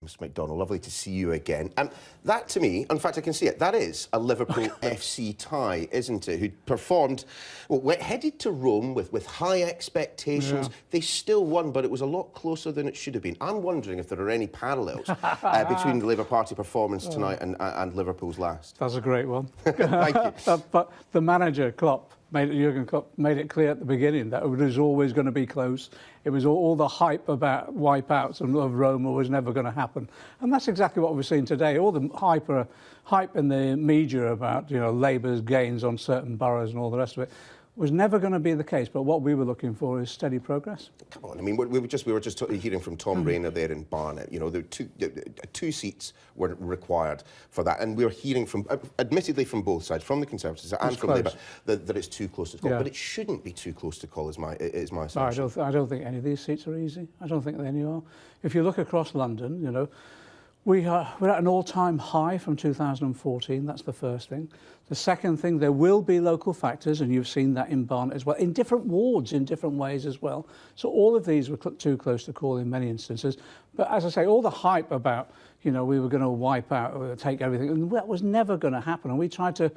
Mr. McDonnell, lovely to see you again. That, to me, in fact, I can see it, that is a Liverpool FC tie, isn't it? Who performed, well, headed to Rome with high expectations. Yeah. They still won, but it was a lot closer than it should have been. I'm wondering if there are any parallels between the Labour Party performance tonight and Liverpool's last. That's a great one. Thank you. But the manager, Jurgen Klopp, made it clear at the beginning that it was always going to be close. It was all the hype about wipeouts of Roma was never going to happen. And that's exactly what we're seeing today. All the hype in the media about, Labour's gains on certain boroughs and all the rest of it was never going to be the case. But what we were looking for is steady progress. Come on, I mean, we were just hearing from Tom Rayner there in Barnet. There two seats were required for that, and we were hearing from, admittedly, from both sides, from the Conservatives and from Labour, that it's too close to call. Yeah. But it shouldn't be too close to call, is my assumption. I don't think any of these seats are easy. I don't think any are. If you look across London, we're at an all-time high from 2014. That's the first thing. The second thing, there will be local factors, and you've seen that in Barnet as well, in different wards, in different ways as well. So all of these were too close to call in many instances. But as I say, all the hype about, we were going to wipe out or take everything, and that was never going to happen. And we tried to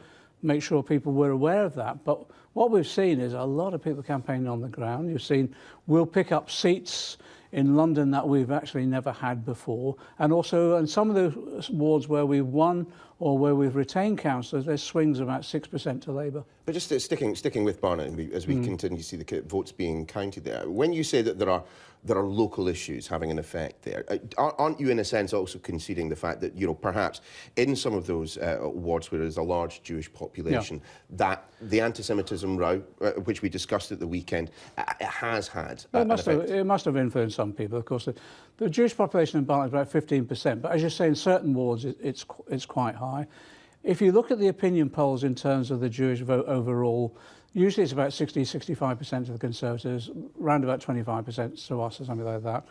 make sure people were aware of that. But what we've seen is a lot of people campaigning on the ground. You've seen we'll pick up seats in London that we've actually never had before, and also in some of the wards where we've won or where we've retained councillors, there's swings of about 6% to Labour. But just sticking with Barnet, as we continue to see the votes being counted there, when you say that there are local issues having an effect there, aren't you in a sense also conceding the fact that, perhaps in some of those wards where there's a large Jewish population, that the anti-Semitism row, which we discussed at the weekend, it has had it must have influenced some people. Of course, the Jewish population in Barnet is about 15%, but as you say, in certain wards it's quite high. If you look at the opinion polls in terms of the Jewish vote overall, usually it's about 60-65% of the Conservatives, around about 25% to us or something like that.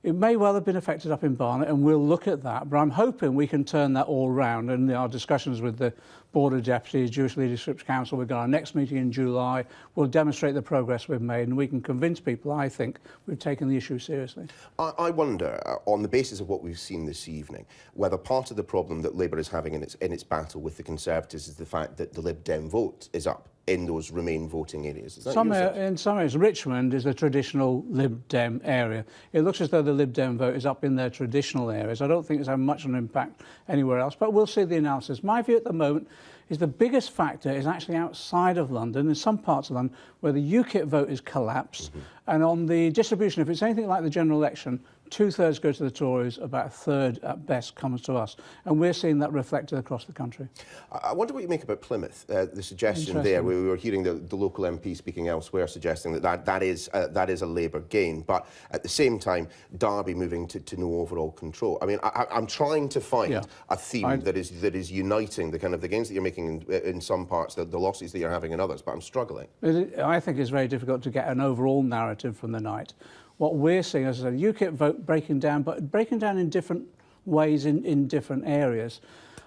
It may well have been affected up in Barnet, and we'll look at that, but I'm hoping we can turn that all round. And in our discussions with the Board of Deputies, Jewish Leadership Council, we've got our next meeting in July, we'll demonstrate the progress we've made, and we can convince people, I think, we've taken the issue seriously. I wonder, on the basis of what we've seen this evening, whether part of the problem that Labour is having in its battle with the Conservatives is the fact that the Lib Dem vote is up in those Remain voting areas. Is that in some areas, Richmond is a traditional Lib Dem area. It looks as though the Lib Dem vote is up in their traditional areas. I don't think it's had much of an impact anywhere else, but we'll see the analysis. My view at the moment is the biggest factor is actually outside of London, in some parts of London, where the UKIP vote is collapsed. And on the distribution, if it's anything like the general election, 2/3 go to the Tories, about 1/3 at best comes to us. And we're seeing that reflected across the country. I wonder what you make about Plymouth, the suggestion there. We were hearing the local MP speaking elsewhere, suggesting that is a Labour gain. But at the same time, Derby moving to no overall control. I mean, I'm trying to find a theme that is uniting the kind of the gains that you're making in some parts, the losses that you're having in others, but I'm struggling. I think it's very difficult to get an overall narrative from the night. What we're seeing, as I said, UKIP vote breaking down, but breaking down in different ways in different areas.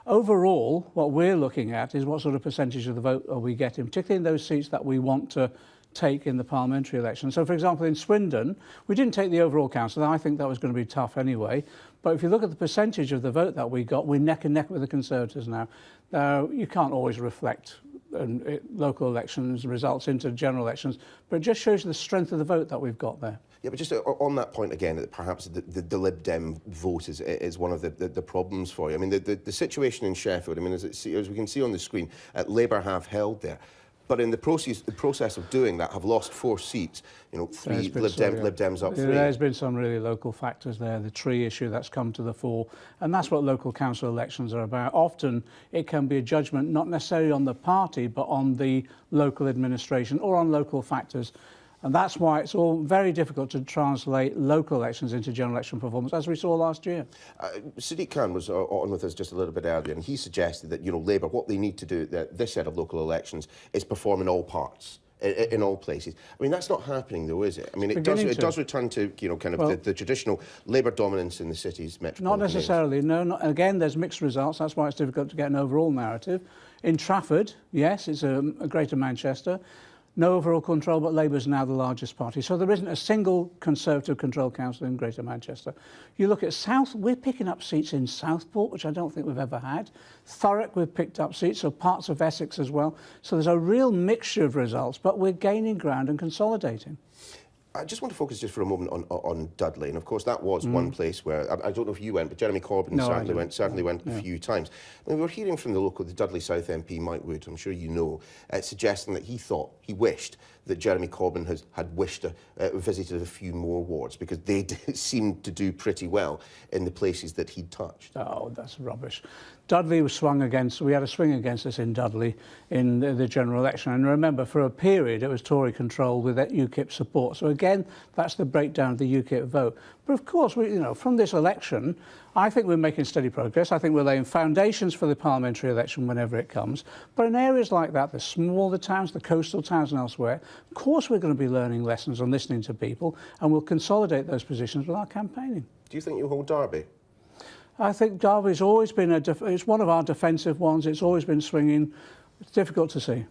Overall, what we're looking at is what sort of percentage of the vote are we getting, particularly in those seats that we want to take in the parliamentary election. So, for example, in Swindon, we didn't take the overall council. I think that was going to be tough anyway. But if you look at the percentage of the vote that we got, we're neck and neck with the Conservatives now. Now, you can't always reflect local elections results into general elections, but it just shows you the strength of the vote that we've got there. Yeah, but just on that point again, that perhaps the Lib Dem vote is one of the problems for you. I mean, the situation in Sheffield, I mean, as we can see on the screen, Labour have held there. But in the process of doing that, have lost 4 seats. 3 Lib Dems up 3. There's been some really local factors there. The tree issue that's come to the fore, and that's what local council elections are about. Often it can be a judgment not necessarily on the party, but on the local administration or on local factors. And that's why it's all very difficult to translate local elections into general election performance, as we saw last year. Sadiq Khan was on with us just a little bit earlier, and he suggested that, Labour, what they need to do this set of local elections is perform in all parts. In all places. I mean, that's not happening, though, is it? I mean, it does return to, kind of the traditional Labour dominance in the city's metropolitan Not necessarily, no. Again, there's mixed results. That's why it's difficult to get an overall narrative. In Trafford, yes, it's a Greater Manchester. no overall control, but Labour is now the largest party. So there isn't a single Conservative-controlled council in Greater Manchester. You look at South, we're picking up seats in Southport, which I don't think we've ever had. Thurrock, we've picked up seats, so parts of Essex as well. So there's a real mixture of results, but we're gaining ground and consolidating. I just want to focus just for a moment on Dudley, and of course that was one place where I don't know if you went, but Jeremy Corbyn certainly went a few times. I mean, we were hearing from the Dudley South MP Mike Wood, I'm sure you know, suggesting that he wished that Jeremy Corbyn had visited a few more wards because they seemed to do pretty well in the places that he'd touched. Oh, that's rubbish. Dudley was swung against, we had a swing against us in Dudley in the general election. And remember, for a period, it was Tory control with UKIP support. So again, that's the breakdown of the UKIP vote. But of course, from this election, I think we're making steady progress. I think we're laying foundations for the parliamentary election whenever it comes. But in areas like that, the smaller towns, the coastal towns and elsewhere, of course we're going to be learning lessons and listening to people, and we'll consolidate those positions with our campaigning. Do you think you'll hold Derby? I think Derby's always been it's one of our defensive ones. It's always been swinging. It's difficult to see.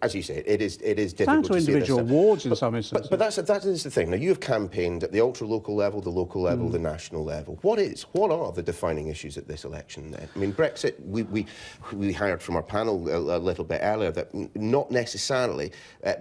As you say, it is difficult down to to see individual wards in some instances. But that is the thing. Now, you have campaigned at the ultra-local level, the local level, the national level. What are the defining issues at this election then? I mean, Brexit, we heard from our panel a little bit earlier that not necessarily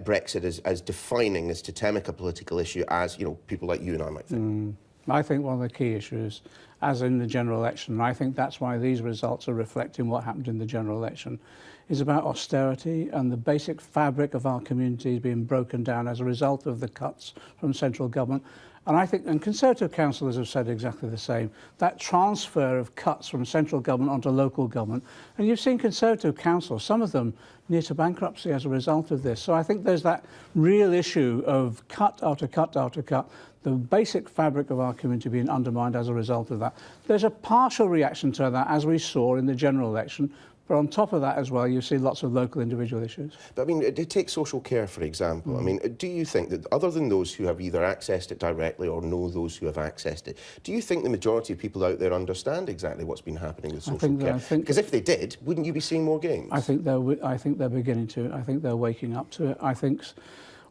Brexit is as defining, as totemic a political issue as, people like you and I might think. I think one of the key issues, as in the general election, and I think that's why these results are reflecting what happened in the general election, is about austerity and the basic fabric of our communities being broken down as a result of the cuts from central government. And I think, and Conservative councillors have said exactly the same, that transfer of cuts from central government onto local government. And you've seen Conservative councils, some of them near to bankruptcy as a result of this. So I think there's that real issue of cut after cut after cut, the basic fabric of our community being undermined as a result of that. There's a partial reaction to that, as we saw in the general election. But on top of that as well, you see lots of local individual issues. But I mean, take social care, for example. I mean, do you think that other than those who have either accessed it directly or know those who have accessed it, do you think the majority of people out there understand exactly what's been happening with social care? Because if they did, wouldn't you be seeing more gains? I think they're beginning to. I think they're waking up to it. I think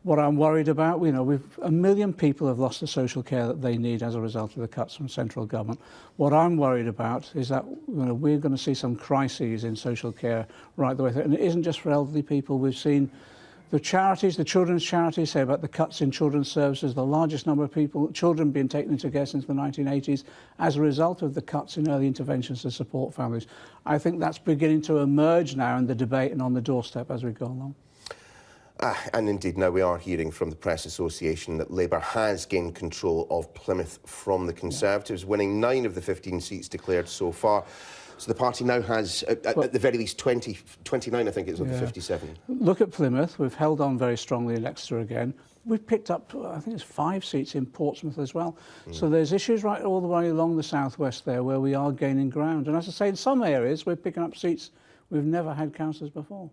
what I'm worried about, we've 1 million people have lost the social care that they need as a result of the cuts from central government. What I'm worried about is that we're going to see some crises in social care right the way through. And it isn't just for elderly people. We've seen the charities, the children's charities, say about the cuts in children's services, the largest number of children being taken into care since the 1980s as a result of the cuts in early interventions to support families. I think that's beginning to emerge now in the debate and on the doorstep as we go along. And indeed, now we are hearing from the Press Association that Labour has gained control of Plymouth from the Conservatives, winning 9 of the 15 seats declared so far. So the party now has, at the very least, 29, I think it is, of the 57. Look at Plymouth. We've held on very strongly in Exeter again. We've picked up, I think it's 5 seats in Portsmouth as well. So there's issues right all the way along the southwest there where we are gaining ground. And as I say, in some areas, we're picking up seats we've never had councillors before.